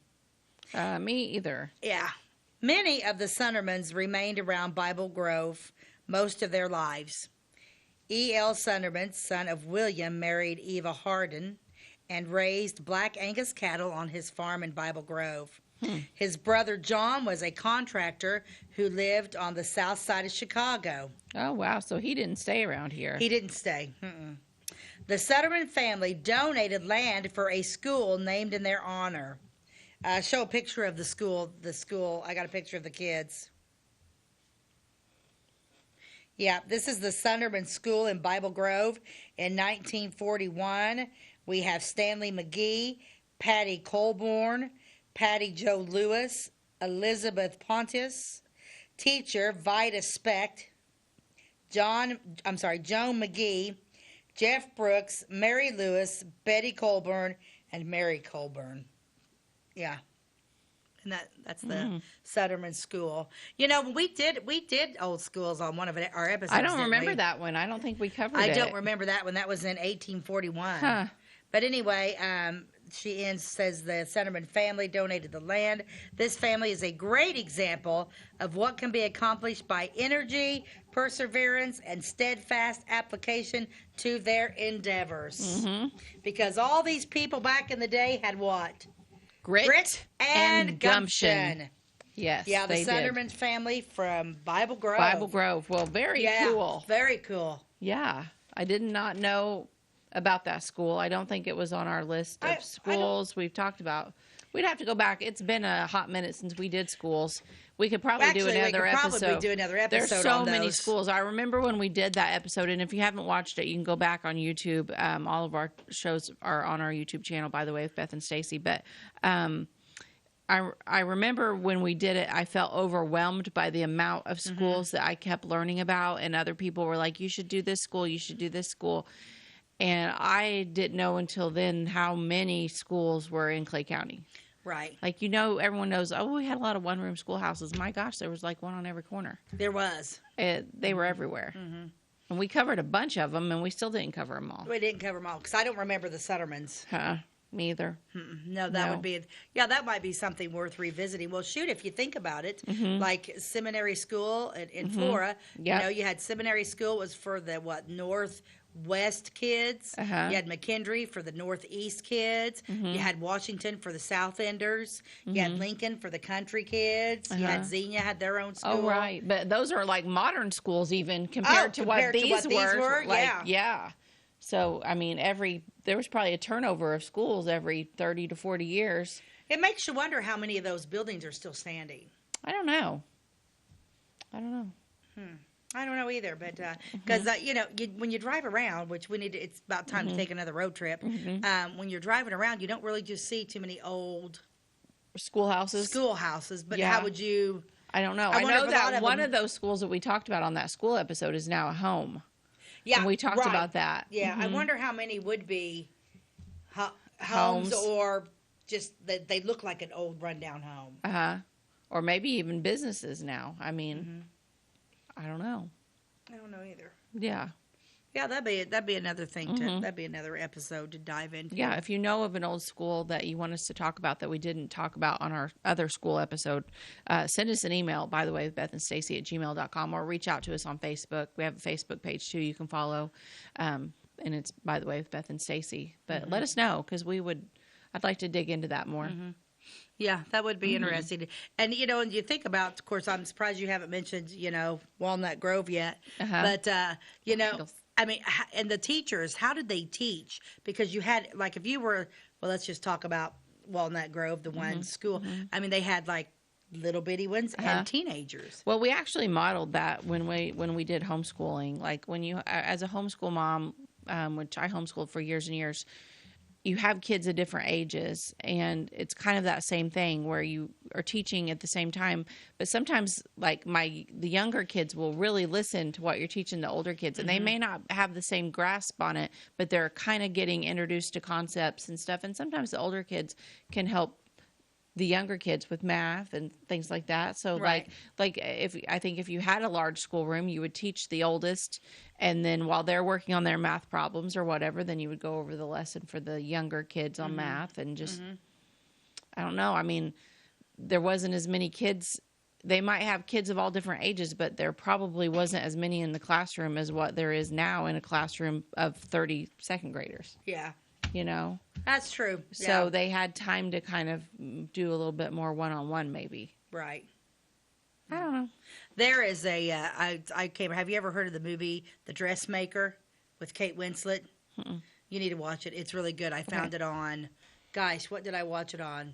Me either. Yeah. Many of the Suntermans remained around Bible Grove most of their lives. E.L. Sunterman, son of William, married Eva Hardin and raised black Angus cattle on his farm in Bible Grove. His brother John was a contractor who lived on the south side of Chicago. Oh, wow. So he didn't stay around here. He didn't stay. The Sunterman family donated land for a school named in their honor. Show a picture of the school. I got a picture of the kids. Yeah, this is the Sunterman School in Bible Grove in 1941. We have Stanley McGee, Patty Colborn, Patty Joe Lewis, Elizabeth Pontius. Teacher, Vida Specht. Joan McGee. Jeff Brooks, Mary Lewis, Betty Colburn, and Mary Colburn. Yeah. And that's the Sunterman School. You know, we did old schools on one of our episodes. I don't remember that one. I don't think we covered it. I don't remember that one. That was in 1841. Huh. But anyway, she says the Sunterman family donated the land. This family is a great example of what can be accomplished by energy, perseverance, and steadfast application to their endeavors. Because all these people back in the day had what? Grit and gumption. Yes, yeah, the they Sunterman did. family from Bible Grove. Bible Grove. Well, very cool. Very cool. Yeah, I did not know about that school. I don't think it was on our list of schools we've talked about. We'd have to go back. It's been a hot minute since we did schools. We could probably do another episode. There's so many schools. I remember when we did that episode, and if you haven't watched it, you can go back on YouTube. All of our shows are on our YouTube channel, by the way, with Beth and Stacey. But I remember when we did it, I felt overwhelmed by the amount of schools that I kept learning about, and other people were like, you should do this school, you should do this school. And I didn't know until then how many schools were in Clay County. Right. Like, you know, everyone knows, oh, we had a lot of one-room schoolhouses. My gosh, there was like one on every corner. There was. They were everywhere. And we covered a bunch of them, and we still didn't cover them all. We didn't cover them all, because I don't remember the Suntermans. Me either. No, that would be, that might be something worth revisiting. Well, shoot, if you think about it, like seminary school in Flora, you know, you had seminary school was for the, Northwest kids. You had McKendree for the Northeast kids. You had Washington for the South Enders. You had Lincoln for the country kids. You had Xenia had their own school. Oh, right. But those are like modern schools even compared to what these were. Like, yeah. So, I mean, there was probably a turnover of schools every 30 to 40 years. It makes you wonder how many of those buildings are still standing. I don't know. I don't know either, but because you know, when you drive around, which it's about time to take another road trip. When you're driving around, you don't really just see too many old schoolhouses. But how would you? I don't know. I know that one of those schools that we talked about on that school episode is now a home. Yeah, and we talked about that. Yeah, I wonder how many would be homes or just that they look like an old rundown home. Or maybe even businesses now. I mean. I don't know. I don't know either. Yeah. Yeah, that'd be another thing that'd be another episode to dive into. Yeah, if you know of an old school that you want us to talk about that we didn't talk about on our other school episode, send us an email, by the way, with bethandstacey@gmail.com, or reach out to us on Facebook. We have a Facebook page too you can follow. And it's, by the way, with Beth and Stacey. But let us know, because I'd like to dig into that more. Yeah, that would be interesting. And, you know, and you think about, of course, I'm surprised you haven't mentioned, you know, Walnut Grove yet. But, you know, I mean, and the teachers, how did they teach? Because you had, like, if you were, well, let's just talk about Walnut Grove, the one school. I mean, they had, like, little bitty ones and teenagers. Well, we actually modeled that when we did homeschooling. Like, when you, as a homeschool mom, which I homeschooled for years and years, you have kids of different ages, and it's kind of that same thing where you are teaching at the same time. But sometimes, like, the younger kids will really listen to what you're teaching the older kids, and they may not have the same grasp on it, but they're kind of getting introduced to concepts and stuff. And sometimes the older kids can help the younger kids with math and things like that. So like if you had a large schoolroom, you would teach the oldest, and then while they're working on their math problems or whatever, then you would go over the lesson for the younger kids on math. And just I don't know. I mean, there wasn't as many kids. They might have kids of all different ages, but there probably wasn't as many in the classroom as what there is now in a classroom of 30 second graders. Yeah. You know? That's true. So they had time to kind of do a little bit more one-on-one maybe. Right. I don't know. There is a, have you ever heard of the movie The Dressmaker with Kate Winslet? You need to watch it. It's really good. I found it on, gosh, what did I watch it on?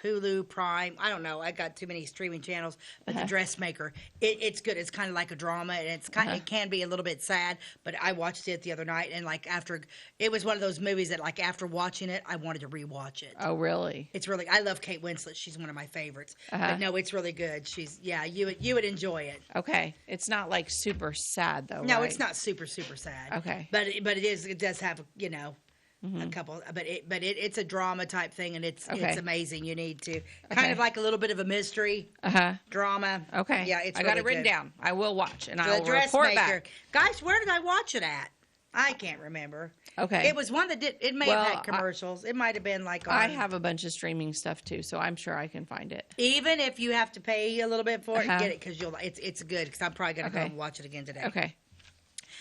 Hulu, Prime. I don't know. I got too many streaming channels. But The Dressmaker, it's good. It's kind of like a drama, and it's it can be a little bit sad. But I watched it the other night, and like after, it was one of those movies that like after watching it, I wanted to rewatch it. Oh, really? It's really. I love Kate Winslet. She's one of my favorites. But no, it's really good. You would enjoy it. Okay, it's not like super sad though. No, right? it's not super sad. Okay, but it does have a couple, but it's a drama type thing, and it's amazing. You need to kind of like a little bit of a mystery drama. Okay, yeah, it's I really got it written good. down. I will watch, and I The will report back. Guys, where did I watch it at? I can't remember. Okay, it was one that did. It may have had commercials. It might have been like. I have a bunch of streaming stuff too, so I'm sure I can find it. Even if you have to pay a little bit for it, get it because it's good. Because I'm probably gonna go and watch it again today. Okay.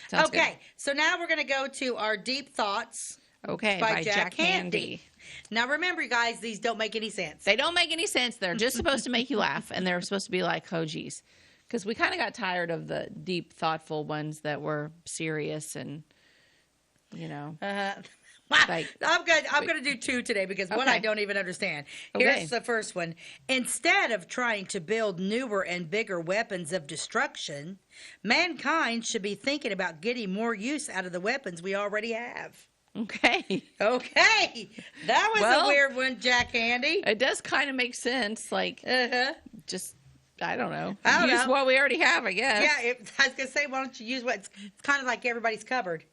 Sounds good. So now we're gonna go to our deep thoughts. Okay, by Jack Handy. Now remember, you guys, these don't make any sense. They don't make any sense. They're just supposed to make you laugh, and they're supposed to be like, oh, geez. Because we kind of got tired of the deep, thoughtful ones that were serious and, like, I'm gonna do two today because one I don't even understand. Here's the first one. Instead of trying to build newer and bigger weapons of destruction, mankind should be thinking about getting more use out of the weapons we already have. Okay. That was a weird one, Jack Handy. It does kind of make sense. Like, just, I don't know. I don't use know. what we already have, I guess. Yeah, I was going to say, why don't you use it's kind of like everybody's cupboard.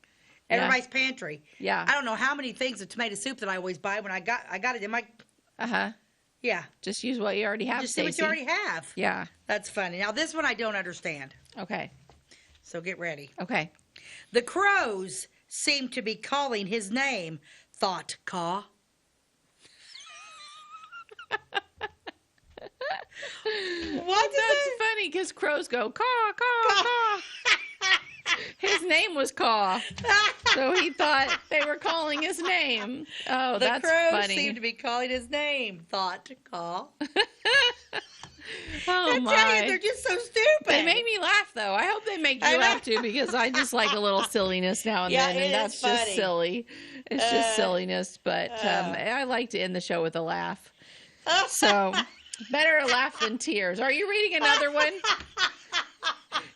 Everybody's pantry. Yeah. I don't know how many things of tomato soup that I always buy when I got it in my... Yeah. Just use what you already have, Just see what you already have. Yeah. That's funny. Now, this one I don't understand. Okay. So get ready. Okay. The crows seem to be calling his name, thought Caw. That's funny because crows go caw, caw, caw. His name was Caw, so he thought they were calling his name. Oh, that's funny. The crows seem to be calling his name, thought Caw. Oh I'm my! telling you, they're just so stupid. They make me laugh, though. I hope they make you laugh too, because I just like a little silliness now and then, and that's just silly. It's just silliness, but I like to end the show with a laugh. So, better a laugh than tears. Are you reading another one?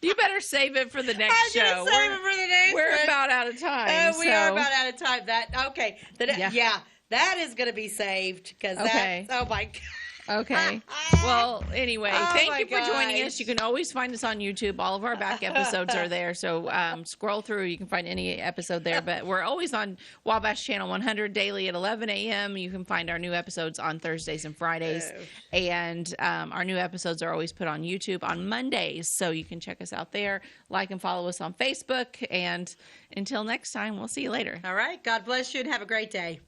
You better save it for the next show. Save it for the next We're about out of time. We are about out of time. That is going to be saved because that's, oh my God. Okay. Well, anyway, thank you for joining us. You can always find us on YouTube. All of our back episodes are there. So scroll through. You can find any episode there. But we're always on Wabash Channel 100 daily at 11 a.m. You can find our new episodes on Thursdays and Fridays. And our new episodes are always put on YouTube on Mondays. So you can check us out there. Like and follow us on Facebook. And until next time, we'll see you later. All right. God bless you and have a great day.